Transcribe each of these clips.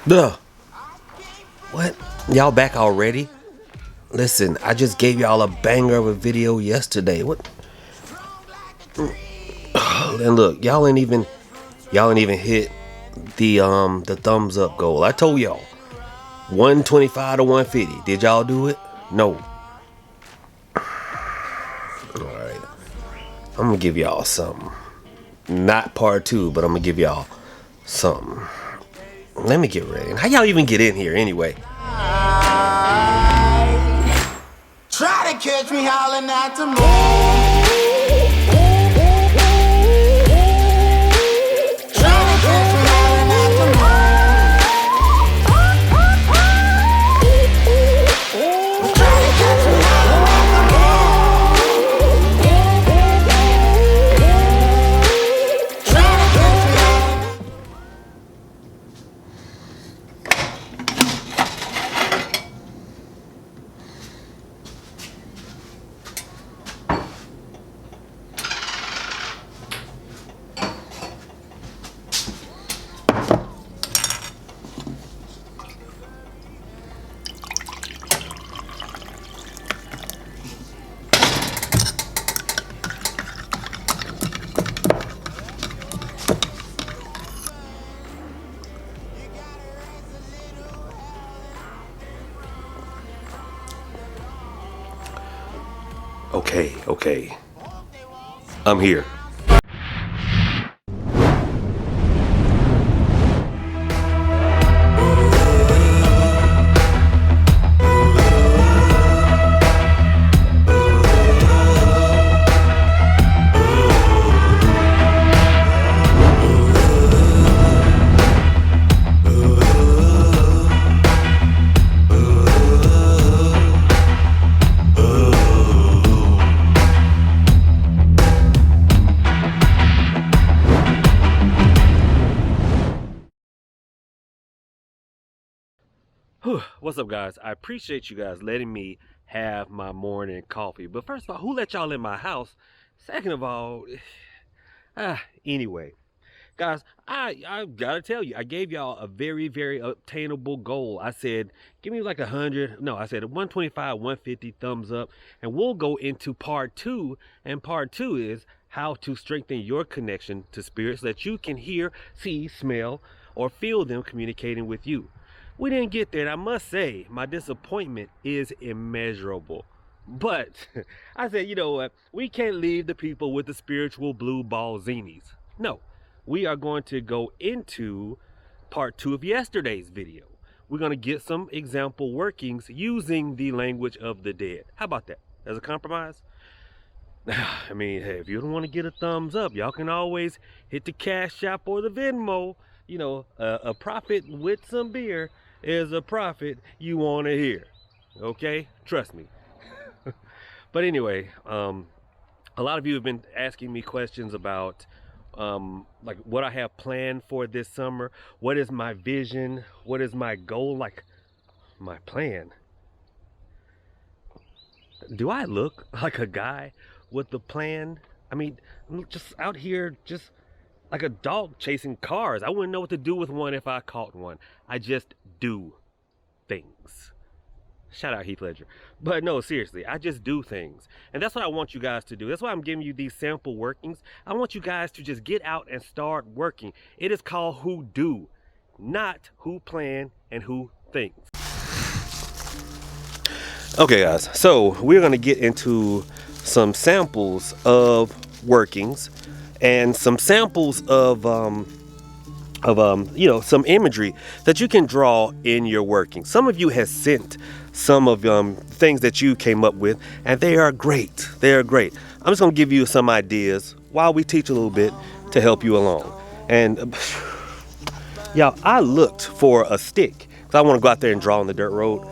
Duh. What? Y'all back already? Listen, I just gave y'all a banger of a video yesterday. What? And look, y'all ain't even hit the thumbs up goal. I told y'all 125 to 150. Did y'all do it? No. Alright. I'm gonna give y'all something. Not part two, but I'm gonna give y'all something. Let me get ready. How y'all even get in here anyway? Try to catch me howling at the moon. Okay. I'm here. What's up, guys? I appreciate you guys letting me have my morning coffee. But first of all, who let y'all in my house? Second of all, anyway, guys, I gotta tell you, I gave y'all a very obtainable goal. I said, give me like 100. No, I said 125, 150 thumbs up, and we'll go into part two. And part two is how to strengthen your connection to spirits so that you can hear, see, smell, or feel them communicating with you. We didn't get there, and I must say, my disappointment is immeasurable. But I said, you know what? We can't leave the people with the spiritual blue ball zinies. No, we are going to go into part two of yesterday's video. We're going to get some example workings using the language of the dead. How about that? As a compromise? I mean, hey, if you don't want to get a thumbs up, y'all can always hit the Cash App or the Venmo. You know, a prophet with some beer is a prophet you want to hear. Okay? Trust me. But anyway, a lot of you have been asking me questions about like what I have planned for this summer. What is my vision? What is my goal? Like, my plan. Do I look like a guy with a plan? I mean, I'm just out here just like a dog chasing cars. I wouldn't know what to do with one if I caught one. I just do things. Shout out Heath Ledger. But no, seriously, I just do things. And that's what I want you guys to do. That's why I'm giving you these sample workings. I want you guys to just get out and start working. It is called Hoodoo, not who plan and who thinks. Okay, guys, so we're going to get into some samples of workings and some samples of you know, some imagery that you can draw in your working. Some of you has sent some of things that you came up with, and they are great. They are great. I'm just gonna give you some ideas while we teach a little bit to help you along. And y'all, I looked for a stick because I want to go out there and draw on the dirt road.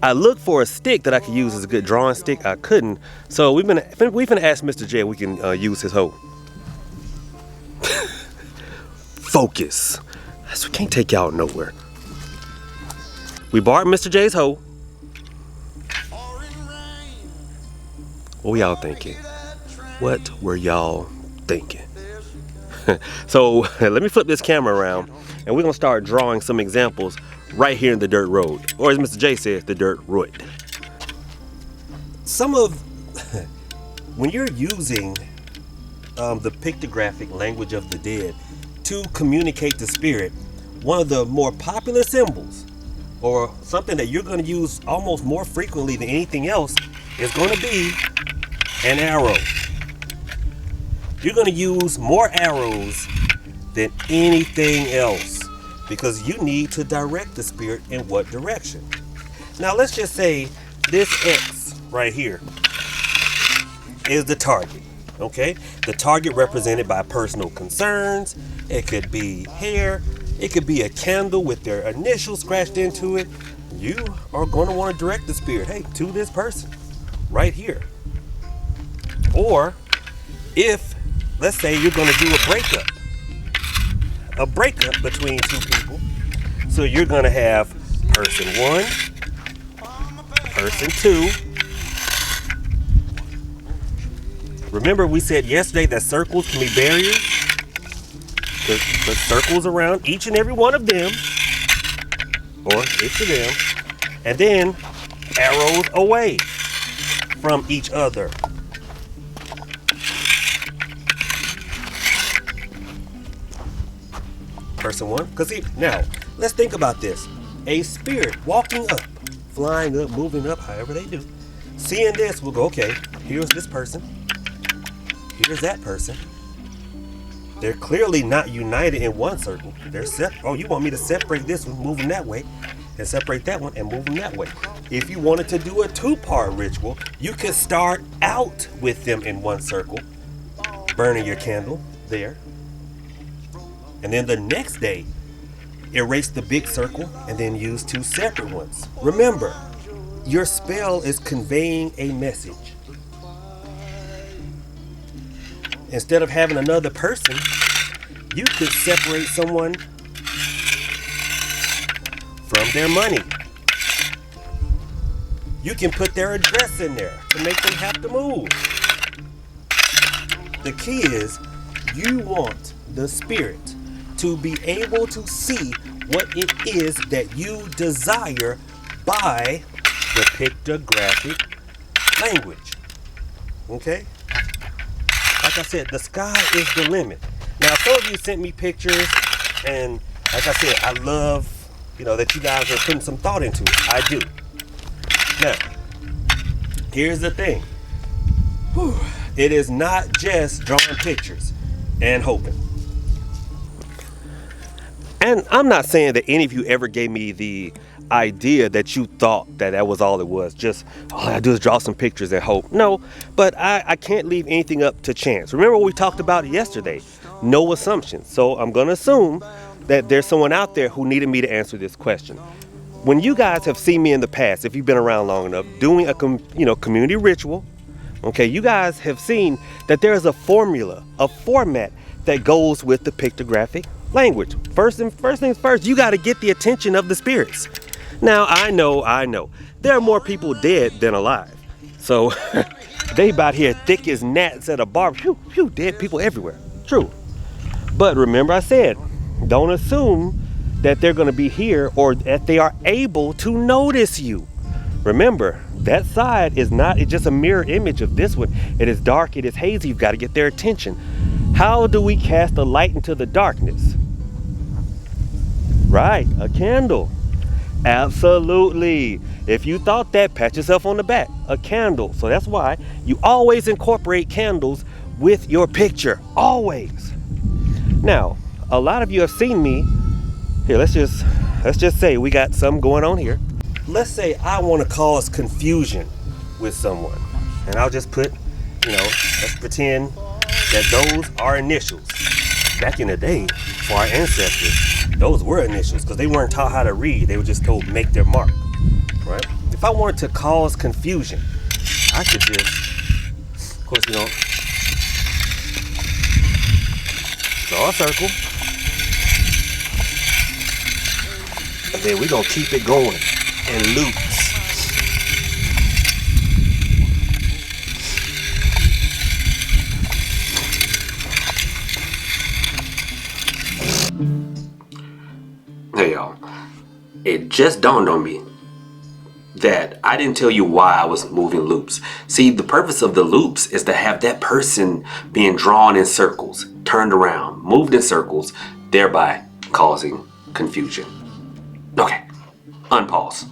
I looked for a stick that I could use as a good drawing stick. I couldn't, so we've been ask Mr. J if we can use his hoe. Focus. We can't take y'all nowhere. We borrowed Mr. J's hoe. What were y'all thinking? What were y'all thinking? So let me flip this camera around and we're gonna start drawing some examples right here in the dirt road, or as Mr. J says, the dirt road. Some of when you're using the pictographic language of the dead to communicate the spirit, one of the more popular symbols, or something that you're going to use almost more frequently than anything else, is going to be an arrow. You're going to use more arrows than anything else because you need to direct the spirit in what direction. Now let's just say this X right here is the target. Okay, the target represented by personal concerns. It could be hair, it could be a candle with their initials scratched into it. You are going to want to direct the spirit, hey, to this person right here. Or if, let's say, you're going to do a breakup between two people, so you're going to have person one, person two. Remember we said yesterday that circles can be barriers? Put circles around each and every one of them, or each of them, and then arrows away from each other. Person one, because now let's think about this. A spirit walking up, flying up, moving up, however they do. Seeing this, we'll go, okay, here's this person. Here's that person. They're clearly not united in one circle. They're oh, you want me to separate this one, move them that way, and separate that one and move them that way. If you wanted to do a two-part ritual, you could start out with them in one circle, burning your candle there. And then the next day, erase the big circle and then use two separate ones. Remember, your spell is conveying a message. Instead of having another person, you could separate someone from their money. You can put their address in there to make them have to move. The key is you want the spirit to be able to see what it is that you desire by the pictographic language. Okay? Like I said, the sky is the limit. Now, some of you sent me pictures, and like I said, I love, that you guys are putting some thought into it. I do. Now, here's the thing. It is not just drawing pictures and hoping. And I'm not saying that any of you ever gave me the idea that you thought that was all it was. Just, all I do is draw some pictures and hope. No, but I can't leave anything up to chance. Remember what we talked about yesterday? No assumptions. So I'm going to assume that there's someone out there who needed me to answer this question. When you guys have seen me in the past, if you've been around long enough, doing a community ritual, okay, you guys have seen that there is a formula, a format that goes with the pictographic language. First things first, you got to get the attention of the spirits. Now, I know, there are more people dead than alive. So they about here thick as gnats at a barbecue. Dead people everywhere. True. But remember I said, don't assume that they're going to be here or that they are able to notice you. Remember, that side is not, it's just a mirror image of this one. It is dark, it is hazy, you've got to get their attention. How do we cast a light into the darkness? Right, a candle. Absolutely. If you thought that, pat yourself on the back. A candle. So that's why you always incorporate candles with your picture. Always. Now, a lot of you have seen me. Here, let's just say we got something going on here. Let's say I want to cause confusion with someone. And I'll just put, let's pretend that those are initials. Back in the day, for our ancestors, those were initials because they weren't taught how to read. They were just told make their mark, right? If I wanted to cause confusion, I could just, of course, draw a circle. And then we're going to keep it going in loops. Hey y'all, it just dawned on me that I didn't tell you why I was moving loops. See, the purpose of the loops is to have that person being drawn in circles, turned around, moved in circles, thereby causing confusion. Okay, unpause.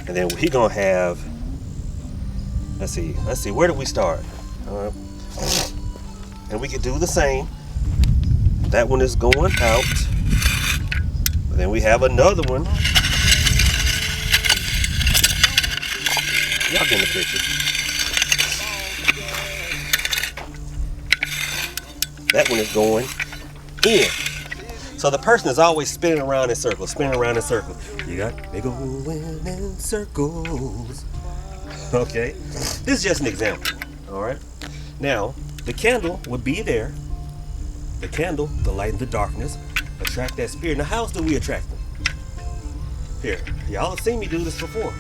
And then he gonna have, let's see, where did we start? And we could do the same. That one is going out. And then we have another one. Y'all get in the picture. That one is going in. So the person is always spinning around in circles, spinning around in circles. You got me going in circles. Okay, this is just an example. All right. Now, the candle would be there. The candle, the light and the darkness, attract that spirit. Now, how else do we attract them? Here, y'all have seen me do this before.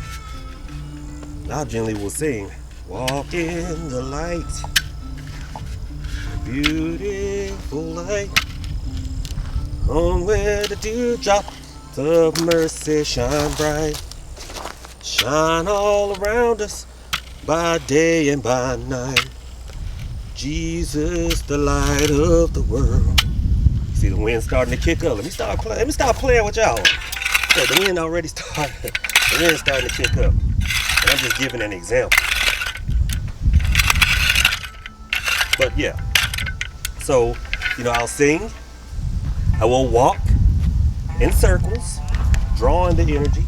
I generally will sing, walk in the light, beautiful light, on where the dewdrops of mercy shine bright, shine all around us by day and by night. Jesus, the light of the world. You see the wind starting to kick up. Let me stop playing with y'all. So the wind already started. The wind's starting to kick up. And I'm just giving an example. But yeah. So, I'll sing. I will walk in circles, drawing the energy.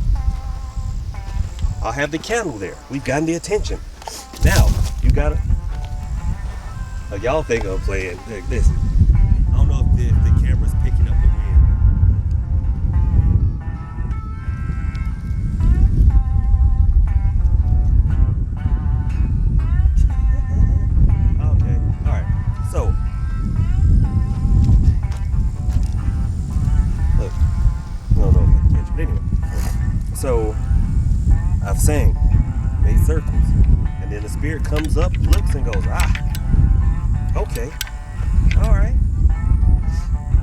I'll have the candle there. We've gotten the attention. Now, you gotta. Y'all think I'm playing. Listen. I don't know if the camera's picking up the wind. So I've sang, made circles, and then the spirit comes up, looks, and goes, okay, all right.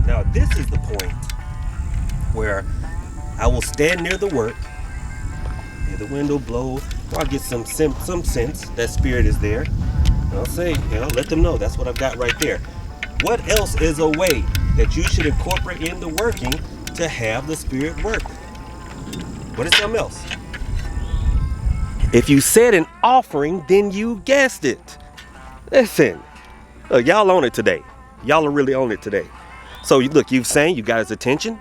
Now this is the point where I will stand near the work, near the window, blow, or I'll get some sense that spirit is there. And I'll say, let them know that's what I've got right there. What else is a way that you should incorporate in the working to have the spirit work? What is something else? If you said an offering, then you guessed it. Listen, look, y'all on it today. Y'all are really on it today. So look, you've sang, you got his attention.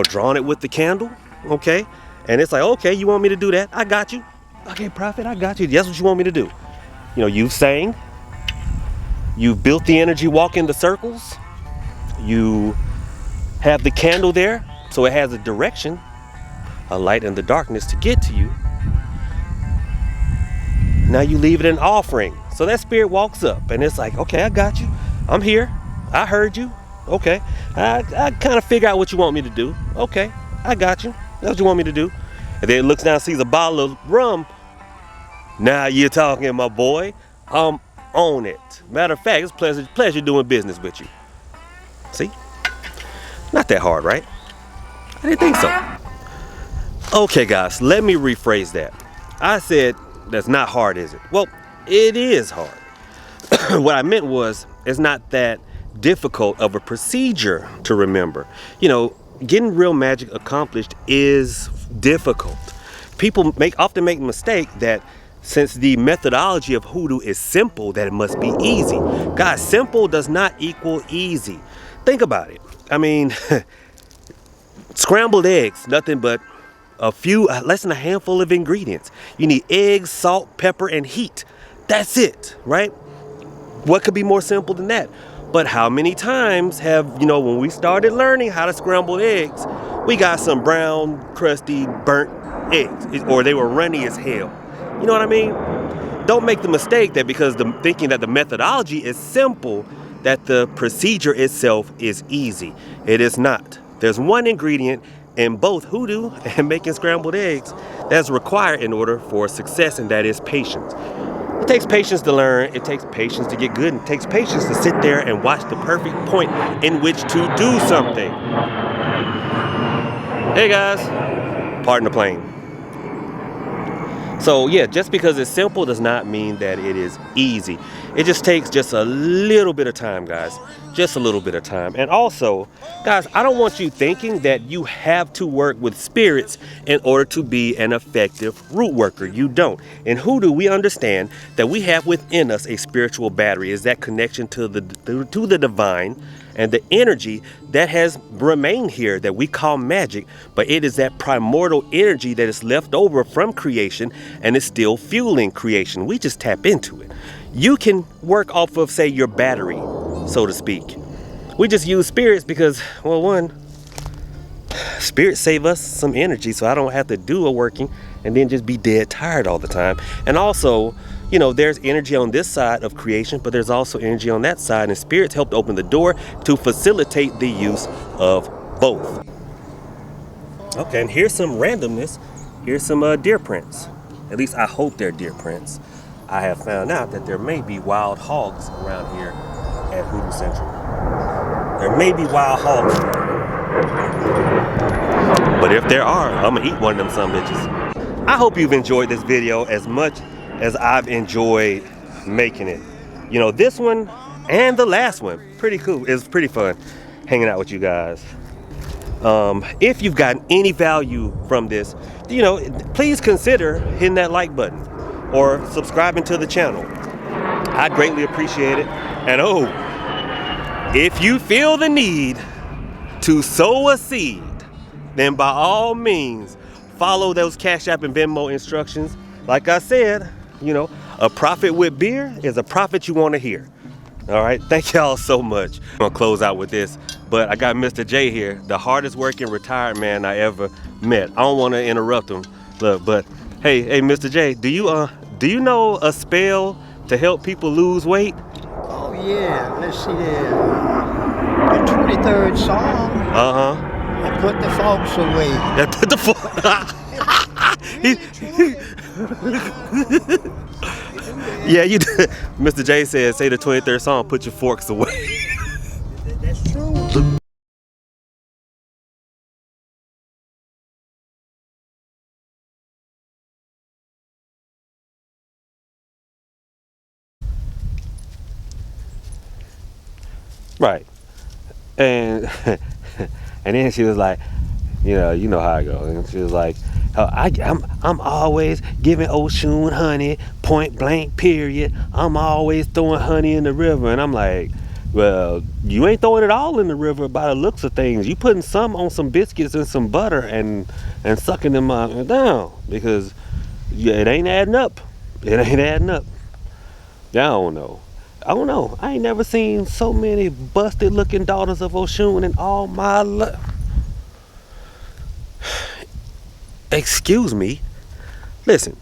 Drawing it with the candle, okay? And it's like, okay, you want me to do that? I got you. Okay, prophet, I got you. That's what you want me to do. You've sang. You've built the energy, walk in the circles. You have the candle there, so it has a direction. A light in the darkness to get to you. Now you leave it an offering. So that spirit walks up and it's like, okay, I got you. I'm here. I heard you. Okay. I kind of figure out what you want me to do. Okay. I got you. That's what you want me to do. And then it looks down, sees a bottle of rum. Now you're talking, my boy. I'm on it. Matter of fact, it's pleasure doing business with you. See? Not that hard, right? I didn't think so. Okay, guys, let me rephrase that. I said that's not hard, is it? Well, it is hard. What I meant was, it's not that difficult of a procedure to remember. Getting real magic accomplished is difficult. People often make the mistake that since the methodology of hoodoo is simple, that it must be easy. Guys, simple does not equal easy. Think about it. I mean, scrambled eggs, nothing but less than a handful of ingredients. You need eggs, salt, pepper, and heat. That's it, right? What could be more simple than that? But how many times have, when we started learning how to scramble eggs, we got some brown, crusty, burnt eggs, or they were runny as hell. You know what I mean? Don't make the mistake that because thinking that the methodology is simple, that the procedure itself is easy. It is not. There's one ingredient in both hoodoo and making scrambled eggs that's required in order for success, and that is patience. It takes patience to learn, it takes patience to get good, and it takes patience to sit there and watch the perfect point in which to do something. Hey guys, pardon the plane. So yeah, just because it's simple does not mean that it is easy. It just takes just a little bit of time, guys. Just a little bit of time. And also, guys, I don't want you thinking that you have to work with spirits in order to be an effective root worker. You don't. In Hoodoo, we understand that we have within us a spiritual battery. Is that connection to the divine and the energy that has remained here that we call magic, but it is that primordial energy that is left over from creation and is still fueling creation. We just tap into it. You can work off of, say, your battery, so to speak. We just use spirits because, well, one, spirits save us some energy, so I don't have to do a working and then just be dead tired all the time. And also, you know, there's energy on this side of creation, but there's also energy on that side, and spirits helped open the door to facilitate the use of both. Okay, and here's some randomness. Here's some deer prints. At least I hope they're deer prints. I have found out that there may be wild hogs around here at Hoodoo Central. There may be wild hogs, but if there are, I'm gonna eat one of them some bitches. I hope you've enjoyed this video as much as I've enjoyed making it. You know, this one and the last one, pretty cool. It's pretty fun hanging out with you guys. If you've gotten any value from this, you know, please consider hitting that like button or subscribing to the channel. I greatly appreciate it. And oh, if you feel the need to sow a seed, then by all means, follow those Cash App and Venmo instructions. Like I said, you know, a prophet with beer is a prophet you want to hear. All right, thank y'all so much. I'm gonna close out with this, but I got Mr. J here, the hardest working retired man I ever met. I don't want to interrupt him, look, but hey, Mr. J, do you know a spell to help people lose weight? Oh yeah, let's see the 23rd Psalm. And put the folks away. Yeah, put the yeah, you did. Mr. J said, say the 23rd Psalm, put your forks away. That's true. Right. And and then she was like, you know how I go. And she was like, oh, I'm always giving Oshun honey, point blank, period. I'm always throwing honey in the river. And I'm like, well, you ain't throwing it all in the river by the looks of things. You putting some on some biscuits and some butter and sucking them down, because yeah, it ain't adding up. It ain't adding up. Yeah, I don't know. I ain't never seen so many busted looking daughters of Oshun in all my life. Excuse me. Listen,